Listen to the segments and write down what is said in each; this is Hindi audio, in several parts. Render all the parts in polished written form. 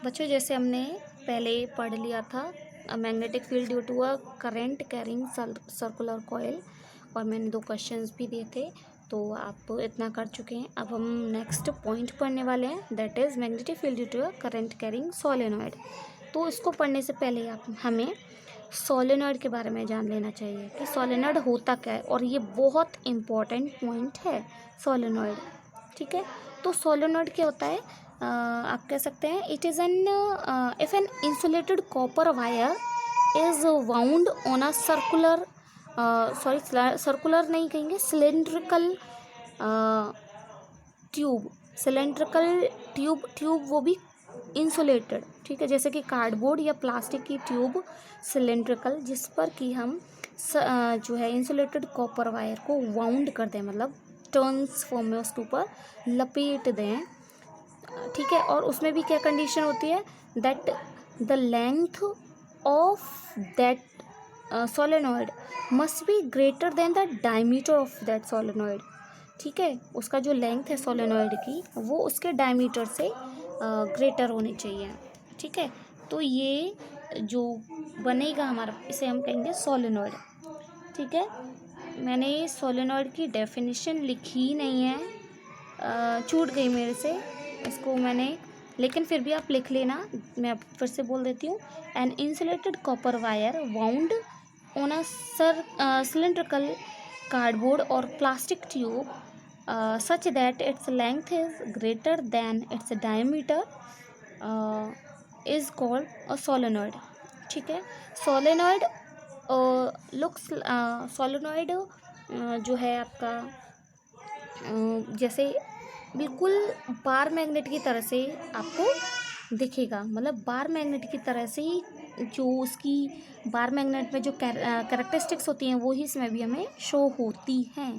बच्चों जैसे हमने पहले पढ़ लिया था magnetic field due to a current carrying circular coil, और मैंने 2 क्वेश्चंस भी दिए थे, तो आप इतना कर चुके हैं। अब हम नेक्स्ट पॉइंट पढ़ने वाले हैं, that is magnetic field due to a current carrying solenoid. तो इसको पढ़ने से पहले आप हमें सोलेनॉइड के बारे में जान लेना चाहिए कि सोलेनॉइड होता क्या है, और ये बहुत इम्पॉर्टेंट पॉइंट है सोलेनॉइड। ठीक है, तो सोलेनॉइड क्या होता है? आप कह सकते हैं it is an if an insulated copper wire is wound on a circular circular नहीं कहेंगे, सिलेंड्रिकल ट्यूब, ट्यूब वो भी इंसुलेटेड। ठीक है, जैसे कि कार्डबोर्ड या प्लास्टिक की ट्यूब सिलेंड्रिकल, जिस पर कि हम जो है इंसुलेटेड कॉपर वायर को वाउंड कर दें, मतलब टर्न्स फॉर्म में उसके ऊपर लपेट दें। ठीक है, और उसमें भी क्या कंडीशन होती है, that the length of that solenoid must be greater than the diameter of that solenoid. ठीक है, उसका जो लेंथ है सोलेनॉइड की वो उसके डायमीटर से ग्रेटर होनी चाहिए। ठीक है, तो ये जो बनेगा हमारा, इसे हम कहेंगे सोलेनॉइड। ठीक है, मैंने सोलेनॉइड की डेफिनेशन लिखी नहीं है, छूट गई मेरे से, इसको मैंने, लेकिन फिर भी आप लिख लेना, मैं फिर से बोल देती हूँ। An insulated copper wire wound on a cylindrical cardboard और plastic tube such that its length is greater than its diameter is called a solenoid. ठीक है, सोलेनॉइड लुक्स सोलेनॉइड जो है आपका जैसे बिल्कुल बार मैग्नेट की तरह से आपको दिखेगा, मतलब बार मैग्नेट की तरह से ही जो उसकी बार मैग्नेट में जो कैरेक्टरिस्टिक्स होती हैं वो ही इसमें भी हमें शो होती हैं।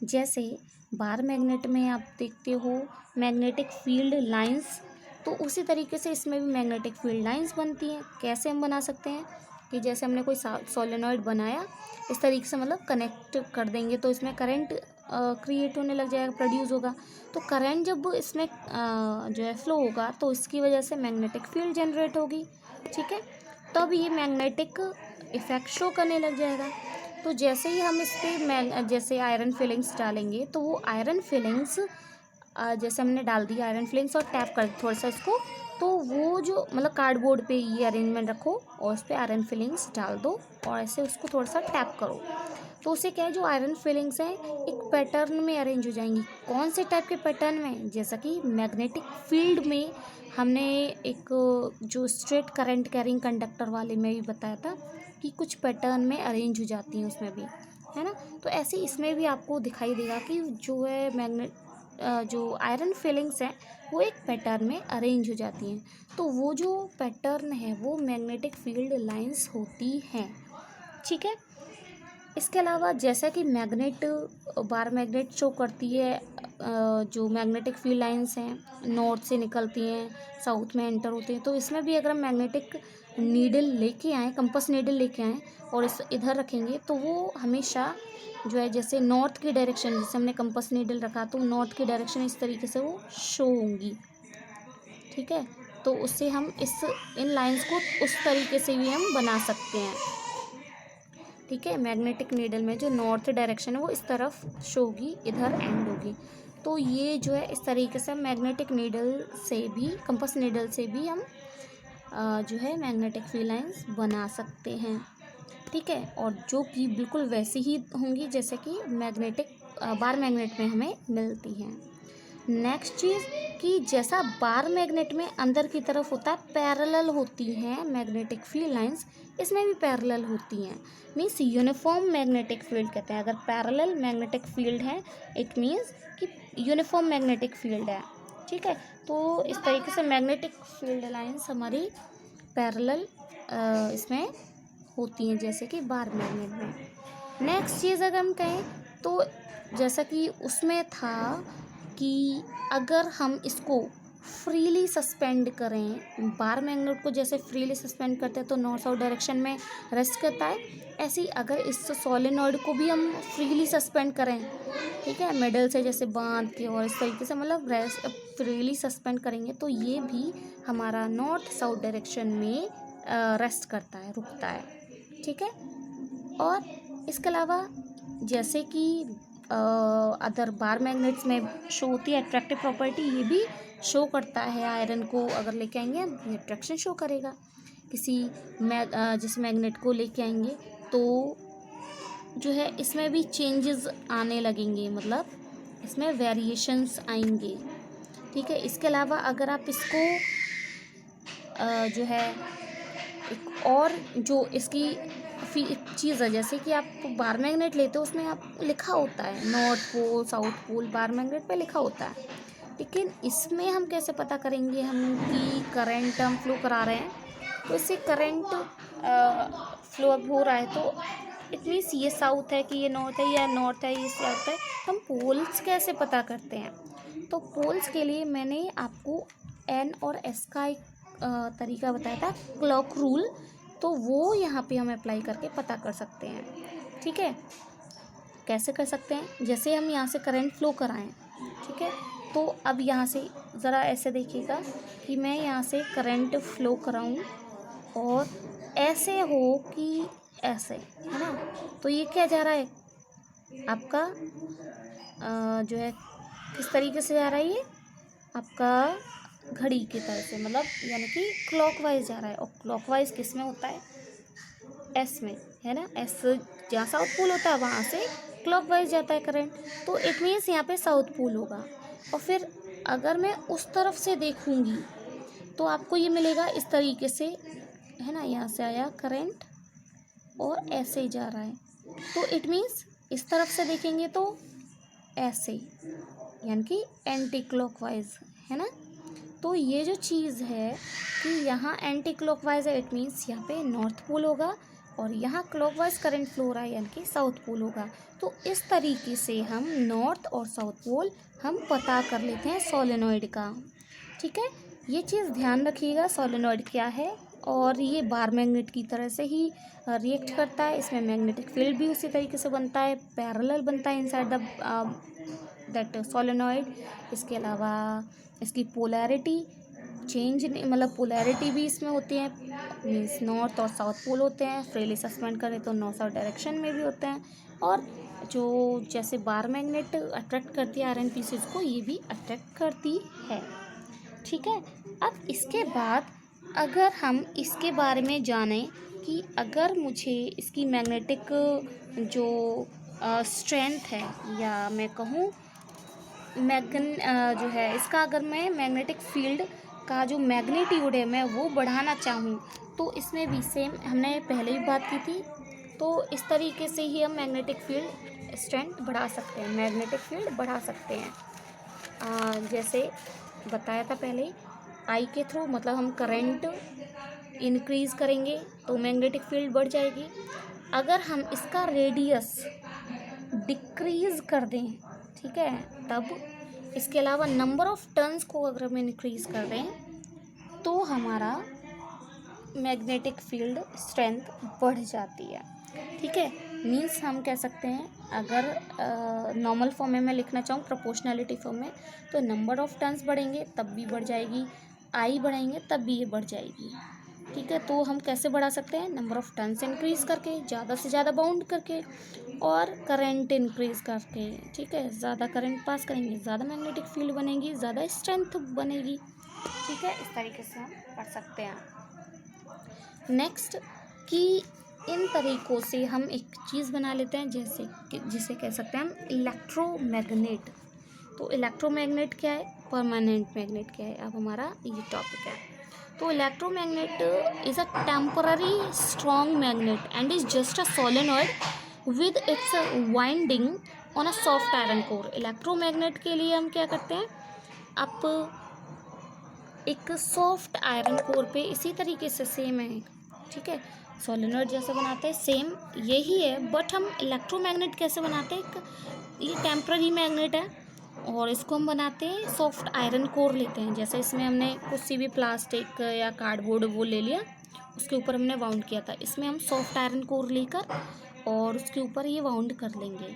जैसे बार मैग्नेट में आप देखते हो मैग्नेटिक फील्ड लाइंस, तो उसी तरीके से इसमें भी मैग्नेटिक फील्ड लाइंस बनती हैं। कैसे हम बना सकते हैं कि जैसे हमने कोई सोलेनॉइड बनाया, इस तरीके से मतलब कनेक्ट कर देंगे तो इसमें करंट क्रिएट होने लग जाएगा, प्रोड्यूस होगा। तो करंट जब इसमें जो है फ्लो होगा तो इसकी वजह से मैग्नेटिक फील्ड जनरेट होगी। ठीक है, तब ये मैग्नेटिक इफेक्ट शो करने लग जाएगा। तो जैसे ही हम इस पर जैसे आयरन फिलिंग्स डालेंगे, तो वो आयरन फिलिंग्स जैसे हमने डाल दी आयरन फिलिंग्स और टैप कर थोड़ा सा इसको, तो वो जो मतलब कार्डबोर्ड पे ये अरेंजमेंट रखो और उस पर आयरन फिलिंग्स डाल दो और ऐसे उसको थोड़ा सा टैप करो, तो उससे क्या है, जो आयरन फिलिंग्स हैं एक पैटर्न में अरेंज हो जाएंगी। कौन से टाइप के पैटर्न में? जैसा कि मैग्नेटिक फील्ड में हमने एक जो स्ट्रेट करंट कैरिंग कंडक्टर वाले में भी बताया था कि कुछ पैटर्न में अरेंज हो जाती हैं, उसमें भी है ना। तो ऐसे इसमें भी आपको दिखाई देगा कि जो है जो आयरन फिलिंग्स हैं वो एक पैटर्न में अरेंज हो जाती हैं। तो वो जो पैटर्न है वो मैग्नेटिक फील्ड लाइंस होती हैं। ठीक है, इसके अलावा जैसा कि मैग्नेट बार मैग्नेट शो करती है, जो मैग्नेटिक फील्ड लाइंस हैं नॉर्थ से निकलती हैं साउथ में एंटर होती हैं, तो इसमें भी अगर हम मैग्नेटिक नीडल लेके आएँ, कंपास नीडल लेके आएँ और इस इधर रखेंगे, तो वो हमेशा जो है जैसे नॉर्थ की डायरेक्शन, जैसे हमने कंपास नीडल रखा तो नॉर्थ की डायरेक्शन इस तरीके से वो शो होंगी। ठीक है, तो उससे हम इन लाइंस को उस तरीके से भी हम बना सकते हैं। ठीक है, मैग्नेटिक नीडल में जो नॉर्थ डायरेक्शन है वो इस तरफ शो होगी, इधर एंड होगी। तो ये जो है इस तरीके से मैग्नेटिक नीडल से भी, कंपास नीडल से भी हम जो है मैग्नेटिक फील्ड लाइंस बना सकते हैं। ठीक है, और जो कि बिल्कुल वैसी ही होंगी जैसे कि मैग्नेटिक बार मैग्नेट में हमें मिलती हैं। नेक्स्ट चीज़ कि जैसा बार मैग्नेट में अंदर की तरफ होता है पैरेलल होती हैं मैग्नेटिक फील्ड लाइंस, इसमें भी पैरेलल होती हैं, मीन्स यूनिफॉर्म मैग्नेटिक फील्ड कहते हैं। अगर पैरेलल मैग्नेटिक फील्ड है इट मीन्स कि यूनिफॉर्म मैग्नेटिक फील्ड है। ठीक है, तो इस तरीके से मैग्नेटिक फील्ड लाइंस हमारी पैरेलल इसमें होती हैं जैसे कि बार मैग्नेट में। नेक्स्ट चीज़ अगर हम कहें तो जैसा कि उसमें था कि अगर हम इसको फ्रीली सस्पेंड करें, बार मैग्नेट को जैसे फ्रीली सस्पेंड करते हैं तो नॉर्थ साउथ डायरेक्शन में रेस्ट करता है, ऐसे ही अगर इस सोलेनॉइड को भी हम फ्रीली सस्पेंड करें, ठीक है, मिडल से जैसे बांध के और इस तरीके से मतलब रेस्ट फ्रीली सस्पेंड करेंगे तो ये भी हमारा नॉर्थ साउथ डायरेक्शन में रेस्ट करता है, रुकता है, ठीक है। और इसके अलावा जैसे कि अदर बार मैग्नेट्स में शो होती है अट्रैक्टिव प्रॉपर्टी, ये भी शो करता है। आयरन को अगर लेके आएंगे हम, ये अट्रैक्शन शो करेगा। किसी जैसे मैग्नेट को लेके आएंगे तो जो है इसमें भी चेंजेस आने लगेंगे, मतलब इसमें वेरिएशंस आएंगे, ठीक है। इसके अलावा अगर आप इसको जो है एक और जो इसकी चीज़ है, जैसे कि आप बार मैग्नेट लेते हो उसमें आप लिखा होता है north pole south pole, bar magnet पे लिखा होता है, लेकिन इसमें हम कैसे पता करेंगे हम कि करंट हम फ्लो करा रहे हैं, तो इससे करंट फ्लो अब हो रहा है तो इट मीन्स ये साउथ है कि ये नॉर्थ है, या नॉर्थ है ये साउथ है। हम पोल्स कैसे पता करते हैं, तो पोल्स के लिए मैंने आपको एन और एस का एक तरीका बताया था, क्लॉक रूल, तो वो यहाँ पे हम अप्लाई करके पता कर सकते हैं, ठीक है। कैसे कर सकते हैं, जैसे हम यहाँ से करंट फ्लो कराएं, ठीक है, तो अब यहाँ से ज़रा ऐसे देखिएगा कि मैं यहाँ से करंट फ्लो कराऊं और ऐसे हो कि ऐसे, है ना, तो ये क्या जा रहा है आपका जो है किस तरीके से जा रहा है, ये आपका घड़ी की तरह से, मतलब यानी कि क्लॉकवाइज जा रहा है। और क्लॉकवाइज किस में होता है, एस में, है ना, एस जहाँ साउथ पोल होता है वहाँ से क्लॉकवाइज जाता है करंट, तो इट मीन्स यहाँ पे साउथ पोल होगा। और फिर अगर मैं उस तरफ से देखूँगी तो आपको ये मिलेगा इस तरीके से, है ना, यहाँ से आया करंट और ऐसे ही जा रहा है, तो इट मीन्स इस तरफ से देखेंगे तो ऐसे, यानी कि एंटी क्लॉकवाइज, है ना। तो ये जो चीज़ है कि यहाँ एंटी क्लॉकवाइज है, इट मीन्स यहाँ पे नॉर्थ पोल होगा, और यहाँ क्लॉकवाइज करंट फ्लो हो रहा है यानी कि साउथ पोल होगा। तो इस तरीके से हम नॉर्थ और साउथ पोल हम पता कर लेते हैं सोलेनॉइड का, ठीक है। ये चीज़ ध्यान रखिएगा सोलेनॉइड क्या है, और ये बार मैग्नेट की तरह से ही रिएक्ट करता है। इसमें मैग्नेटिक फील्ड भी उसी तरीके से बनता है, पैरेलल बनता है इनसाइड द दैट सोलेनॉइड। इसके अलावा इसकी पोलैरिटी चेंज नहीं, मतलब पोलैरिटी भी इसमें होती है, मीन्स नॉर्थ और साउथ पोल होते हैं। फ्रीली सस्पेंड करें तो नॉर्थ साउथ डायरेक्शन में भी होते हैं, और जो जैसे बार मैग्नेट अट्रैक्ट करती है आयरन पीसेस को, ये भी अट्रैक्ट करती है, ठीक है। अब इसके बाद अगर हम इसके बारे में जानें कि अगर मुझे इसकी मैग्नेटिक जो स्ट्रेंथ है, या मैं कहूँ जो है इसका, अगर मैं मैग्नेटिक फील्ड का जो मैग्नीट्यूड है मैं वो बढ़ाना चाहूँ, तो इसमें भी सेम हमने पहले भी बात की थी, तो इस तरीके से ही हम मैग्नेटिक फील्ड स्ट्रेंथ बढ़ा सकते हैं, मैग्नेटिक फील्ड बढ़ा सकते हैं। जैसे बताया था पहले, आई के थ्रू, मतलब हम करंट इंक्रीज़ करेंगे तो मैग्नेटिक फील्ड बढ़ जाएगी। अगर हम इसका रेडियस डिक्रीज़ कर दें, ठीक है, तब इसके अलावा नंबर ऑफ टर्न्स को अगर हम इंक्रीज़ कर दें तो हमारा मैग्नेटिक फील्ड स्ट्रेंथ बढ़ जाती है, ठीक है। मीन्स हम कह सकते हैं, अगर नॉर्मल फॉर्म में मैं लिखना चाहूँ प्रोपोर्शनैलिटी फॉर्म में, तो नंबर ऑफ टर्न्स बढ़ेंगे तब भी बढ़ जाएगी, आई बढ़ाएंगे तब भी ये बढ़ जाएगी, ठीक है। तो हम कैसे बढ़ा सकते हैं, नंबर ऑफ टर्न्स इंक्रीज़ करके, ज़्यादा से ज़्यादा बाउंड करके, और करंट इंक्रीज़ करके, ठीक है। ज़्यादा करंट पास करेंगे, ज़्यादा मैग्नेटिक फील्ड बनेगी, ज़्यादा स्ट्रेंथ बनेगी, ठीक है। इस तरीके से हम पढ़ सकते हैं। नेक्स्ट कि इन तरीक़ों से हम एक चीज़ बना लेते हैं, जैसे कि जिसे कह सकते हैं हम इलेक्ट्रोमैग्नेट। तो इलेक्ट्रोमैग्नेट क्या है, परमानेंट मैग्नेट क्या है, अब हमारा ये टॉपिक है। तो electromagnet is a temporary strong magnet and is just a solenoid with its winding on a soft iron core. Electromagnet के लिए हम क्या करते हैं, आप एक सॉफ्ट आयरन कोर पे इसी तरीके से सेम है, ठीक है, सोलेनॉइड जैसे बनाते हैं सेम यही है, बट हम इलेक्ट्रोमैग्नेट कैसे बनाते हैं, ये टेम्पररी मैग्नेट है, और इसको हम बनाते हैं, सॉफ्ट आयरन कोर लेते हैं। जैसे इसमें हमने कुछ सी भी प्लास्टिक या कार्डबोर्ड वो ले लिया, उसके ऊपर हमने वाउंड किया था, इसमें हम सॉफ्ट आयरन कोर लेकर और उसके ऊपर ये वाउंड कर लेंगे।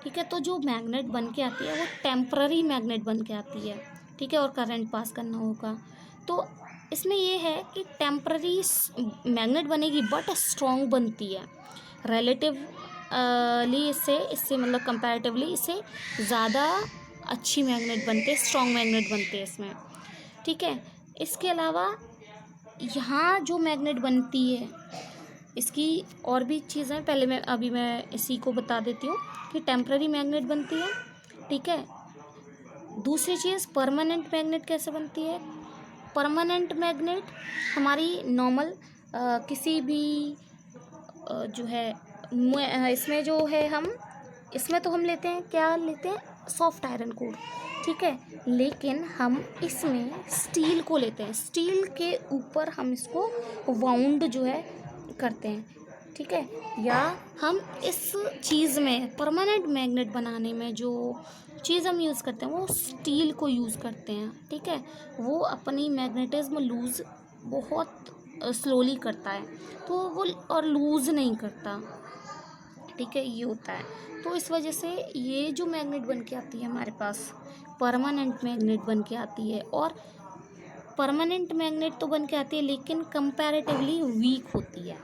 ठीक है, तो जो मैग्नेट बन के आती है वो टेम्पररी मैग्नेट बन के आती है। ठीक है, और करंट पास करना होगा तो इसमें ये है कि टेम्पररी मैग्नेट बनेगी बट स्ट्रॉन्ग बनती है रिलेटिवली, इससे मतलब कंपैरेटिवली इससे ज़्यादा अच्छी मैग्नेट बनते हैं, स्ट्रॉन्ग मैग्नेट बनते हैं इसमें। ठीक है, इसके अलावा यहाँ जो मैग्नेट बनती है इसकी और भी चीज़ें, पहले मैं इसी को बता देती हूँ कि टेम्पररी मैग्नेट बनती है। ठीक है, दूसरी चीज़ परमानेंट मैग्नेट कैसे बनती है। परमानेंट मैग्नेट हमारी नॉर्मल किसी भी जो है इसमें जो है इसमें तो हम लेते हैं, क्या लेते हैं, सॉफ्ट आयरन कोर। ठीक है, लेकिन हम इसमें स्टील को लेते हैं, स्टील के ऊपर हम इसको वाउंड जो है करते हैं। ठीक है, या हम इस चीज़ में परमानेंट मैग्नेट बनाने में जो चीज़ हम यूज़ करते हैं वो स्टील को यूज़ करते हैं। ठीक है, वो अपनी मैग्नेटिज्म लूज़ बहुत स्लोली करता है, तो वो और लूज़ नहीं करता। ठीक है, ये होता है, तो इस वजह से ये जो मैग्नेट बन के आती है हमारे पास परमानेंट मैग्नेट बन के आती है। और परमानेंट मैग्नेट तो बन के आती है लेकिन कंपैरेटिवली वीक होती है।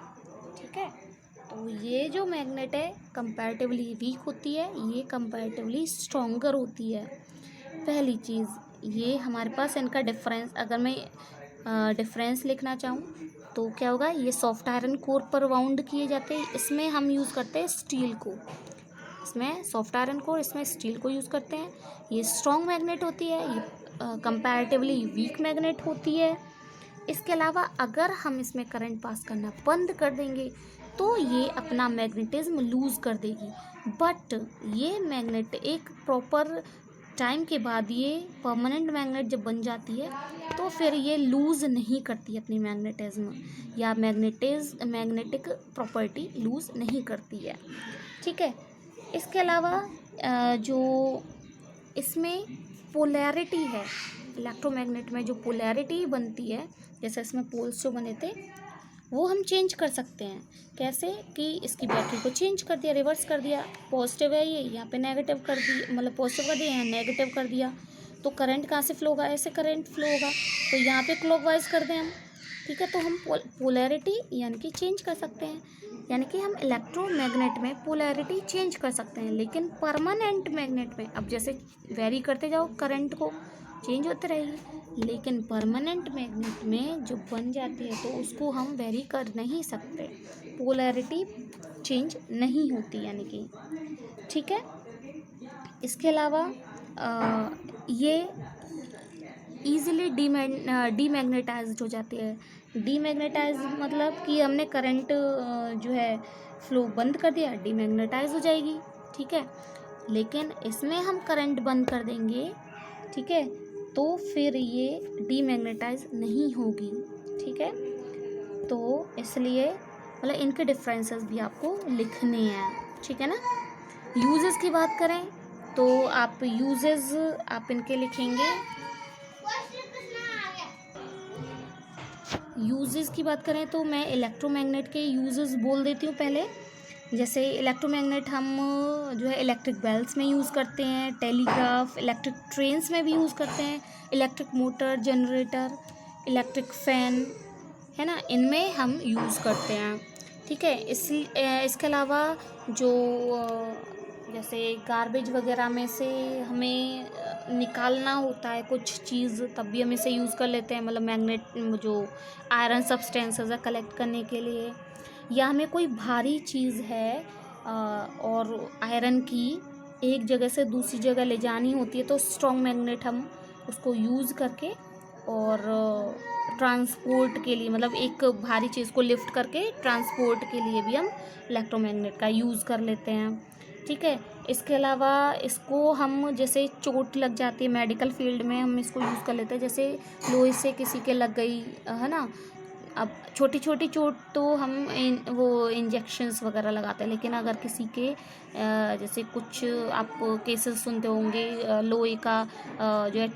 ठीक है, तो ये जो मैग्नेट है कंपैरेटिवली वीक होती है, ये कंपैरेटिवली स्ट्रॉन्गर होती है। पहली चीज़ ये हमारे पास इनका डिफरेंस, अगर मैं डिफरेंस लिखना चाहूँ तो क्या होगा, ये सॉफ्ट आयरन कोर पर वाउंड किए जाते हैं, इसमें हम यूज़ करते हैं स्टील को, इसमें सॉफ्ट आयरन कोर, इसमें स्टील को यूज़ करते हैं। ये स्ट्रॉन्ग मैग्नेट होती है, ये कंपैरेटिवली वीक मैग्नेट होती है। इसके अलावा अगर हम इसमें करंट पास करना बंद कर देंगे तो ये अपना मैग्नेटिज्म लूज़ कर देगी, बट ये मैग्नेट एक प्रॉपर टाइम के बाद ये परमानेंट मैग्नेट जब बन जाती है तो फिर ये लूज़ नहीं करती अपनी मैग्नेटिज्म या मैग्नेटिक प्रॉपर्टी लूज़ नहीं करती है। ठीक है, इसके अलावा जो इसमें पोलैरिटी है, इलेक्ट्रोमैग्नेट में जो पोलैरिटी बनती है, जैसे इसमें पोल्स जो बने थे वो हम चेंज कर सकते हैं। कैसे कि इसकी बैटरी को चेंज कर दिया, रिवर्स कर दिया, पॉजिटिव है ये यहाँ पे नेगेटिव कर दी, मतलब पॉजिटिव कर दिया यहाँ नेगेटिव कर दिया, तो करंट कहाँ से फ्लो होगा, ऐसे करंट फ्लो होगा, तो यहाँ पे क्लॉकवाइज कर दें हम। ठीक है, तो हम पोलैरिटी यानी कि चेंज कर सकते हैं, यानी कि हम इलेक्ट्रोमैग्नेट में पोलैरिटी चेंज कर सकते हैं। लेकिन परमानेंट मैग्नेट में अब जैसे वेरी करते जाओ करंट को, चेंज होते रहेगी, लेकिन परमानेंट मैग्नेट में जो बन जाती है तो उसको हम वेरी कर नहीं सकते, पोलैरिटी चेंज नहीं होती यानी कि। ठीक है, इसके अलावा ये ईजिली डीमैग्नेटाइज्ड हो जाती है। डीमैग्नेटाइज मतलब कि हमने करंट जो है फ्लो बंद कर दिया, डीमैग्नेटाइज हो जाएगी। ठीक है, लेकिन इसमें हम करंट बंद कर देंगे, ठीक है, तो फिर ये डीमैग्नेटाइज नहीं होगी। ठीक है, तो इसलिए मतलब इनके डिफरेंसेस भी आपको लिखने हैं। ठीक है ना। यूजेस की बात करें तो आप यूजेस आप इनके लिखेंगे, यूजेस की बात करें तो मैं इलेक्ट्रोमैग्नेट के यूजेस बोल देती हूँ पहले। जैसे इलेक्ट्रोमैग्नेट हम जो है इलेक्ट्रिक बेल्स में यूज़ करते हैं, टेलीग्राफ, इलेक्ट्रिक ट्रेन्स में भी यूज़ करते हैं, electric motor, generator, electric fan, है ना, इनमें हम यूज़ करते हैं। ठीक है, इसके अलावा जो जैसे गार्बेज वगैरह में से हमें निकालना होता है कुछ चीज़, तब भी हम इसे यूज़ कर लेते हैं, मतलब मैग्नेट जो आयरन सब्सटेंसेस है कलेक्ट करने के लिए, या हमें कोई भारी चीज़ है और आयरन की एक जगह से दूसरी जगह ले जानी होती है तो स्ट्रॉन्ग मैग्नेट हम उसको यूज़ करके और ट्रांसपोर्ट के लिए, मतलब एक भारी चीज़ को लिफ्ट करके ट्रांसपोर्ट के लिए भी हम इलेक्ट्रोमैग्नेट का यूज़ कर लेते हैं। ठीक है, इसके अलावा इसको हम जैसे चोट लग जाती है मेडिकल फील्ड में हम इसको यूज़ कर लेते हैं, जैसे लोहे से किसी के लग गई है ना, अब छोटी छोटी चोट तो हम वो इंजेक्शंस वगैरह लगाते हैं, लेकिन अगर किसी के जैसे कुछ आप केसेस सुनते होंगे, लोहे का जो है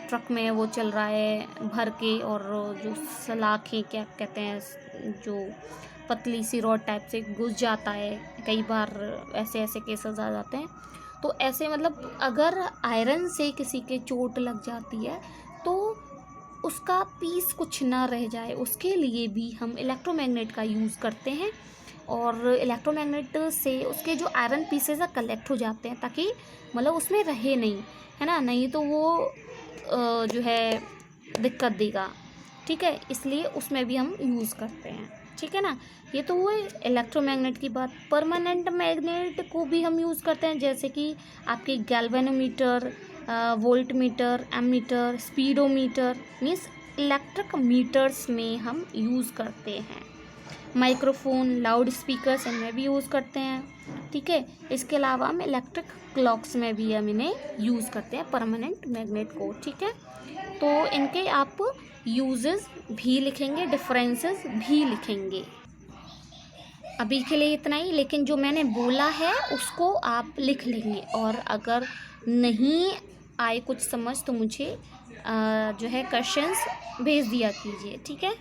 ट्रक में वो चल रहा है भर के, और जो सलाखें क्या कहते हैं, जो पतली सी रॉड टाइप से घुस जाता है, कई बार ऐसे ऐसे केसेस आ जाते हैं। तो ऐसे मतलब अगर आयरन से किसी के चोट लग जाती है तो उसका पीस कुछ ना रह जाए, उसके लिए भी हम इलेक्ट्रोमैग्नेट का यूज़ करते हैं। और इलेक्ट्रोमैग्नेट से उसके जो आयरन पीसेस है कलेक्ट हो जाते हैं, ताकि मतलब उसमें रहे नहीं, है ना, नहीं तो वो जो है दिक्कत देगा। ठीक है, इसलिए उसमें भी हम यूज़ करते हैं। ठीक है ना, ये तो हुए इलेक्ट्रोमैग्नेट की बात। परमानेंट मैग्नेट को भी हम यूज़ करते हैं, जैसे कि आपके galvanometer, volt meter, ammeter, speedometer, means electric meters में हम यूज़ करते हैं। माइक्रोफोन, लाउड स्पीकर्स इनमें भी यूज़ करते हैं। ठीक है, इसके अलावा हम इलेक्ट्रिक क्लॉक्स में भी हम इन्हें यूज़ करते हैं, परमानेंट मैग्नेट को। ठीक है, तो इनके आप यूजेस भी लिखेंगे, डिफरेंसेस भी लिखेंगे। अभी के लिए इतना ही, लेकिन जो मैंने बोला है उसको आप लिख लेंगे, और अगर नहीं आए कुछ समझ तो मुझे जो है क्वेश्चंस भेज दिया कीजिए। ठीक है।